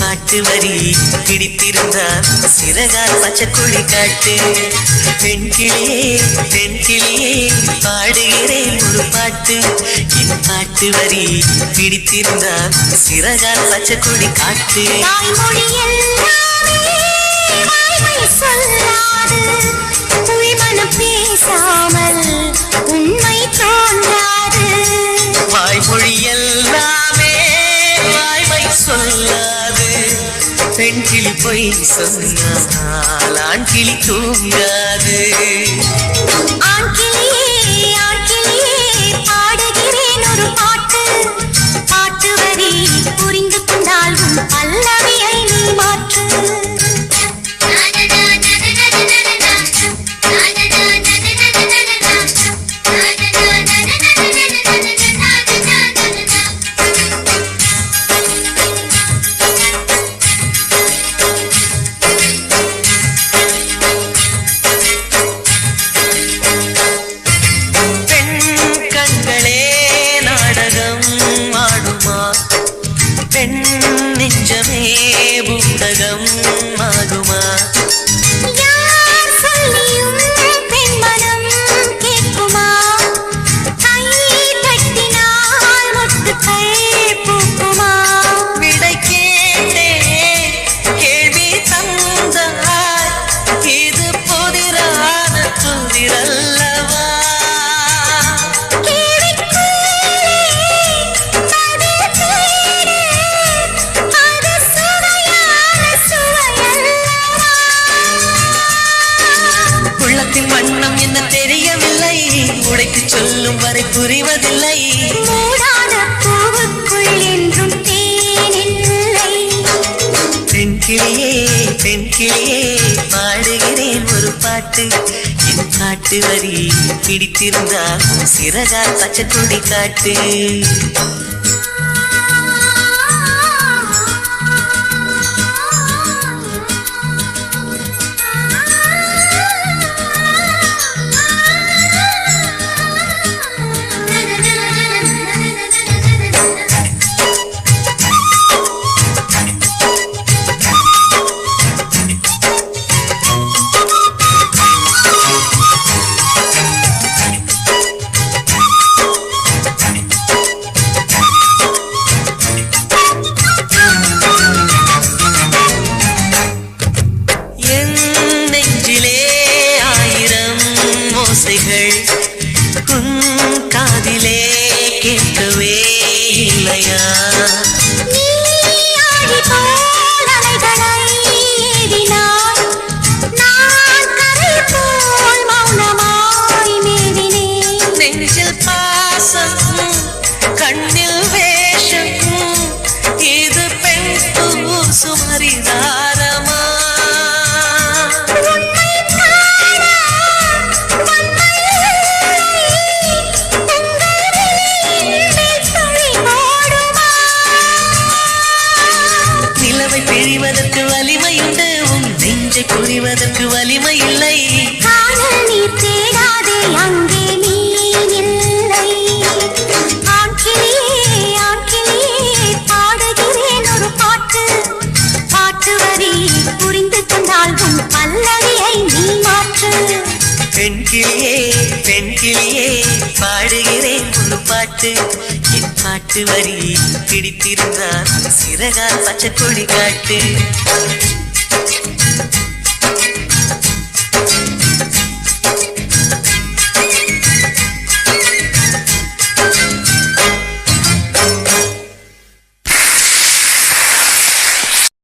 பாட்டு வரி பிடித்திருந்தால் சிறகால் பச்சைக்குழி காட்டு. பெண்கிளியே பெண்கிளியே பாடுகிறேன் ஒரு பாட்டு. பாட்டு வரி பிடித்திருந்தால் சிறகால் பச்சைக்குழி காட்டு. பேசாமல் உண்மை தோன்றாது. வாய்மொழி எல்லாமே வாய்மை சொல்லாது. பெண்கிளி பொய் சொன்னால் ஆண்கிளி தூங்காது. பாடுகிறேன் ஒரு பாட்டு. பாட்டு வரி புரிந்து கொண்டால் பல்லவியை நீ மாற்று. நெஞ்சமே பூதகம் ஆகுமா? யார் சொல்லியும் பெண்மனம் கேட்குமா? கை தட்டினால் முத்துக்கள் பூக்குமா? விடை கேட்டே கேள்வி தந்தாய். இது புதிரான புதிரல்லவா? வண்ணம் என்ன தெரியவில்லை, உடைத்து சொல்லும் வரை புரிவதில்லை. மூடாத பூவுக்குள் என்றும் தேனில்லை. பெண்கிளியே பெண்கிளியே பாடுகிறேன் ஒரு பாட்டு. என் பாட்டு வரி பிடித்திருந்தால் சிறகால் பச்சைக்குழி காட்டு. காதிலே கேட்கவே இல்லையா? நீ ஆடி போல் அலைகளை ஏறினாய். நான் கரை போல் மௌனமாய் மேறினேன். நெஞ்சில் பாசம் கண்ணில் வேஷம், இது பெண் சுமரிதாரமா? பிழிவதற்கு வலிமை உண்டு, உன் நெஞ்சை புரிவதற்கு வலிமை இல்லை. காணல் நீர் தேடாதே, அங்கே நீ இல்லை. ஆண்கிளியே ஆண்கிளியே பாடுகிறேன் ஒரு பாட்டு. பாட்டு வரி புரிந்து கொண்டால் உன் பல்லவியை நீ மாற்று. பெண்கிளியே பெண்கிளியே பாடுகிறேன் ஒரு பாட்டு. என் பாட்டு வரி பிடித்திருந்தால் சிறகால் பச்சைக்குழி காட்டு.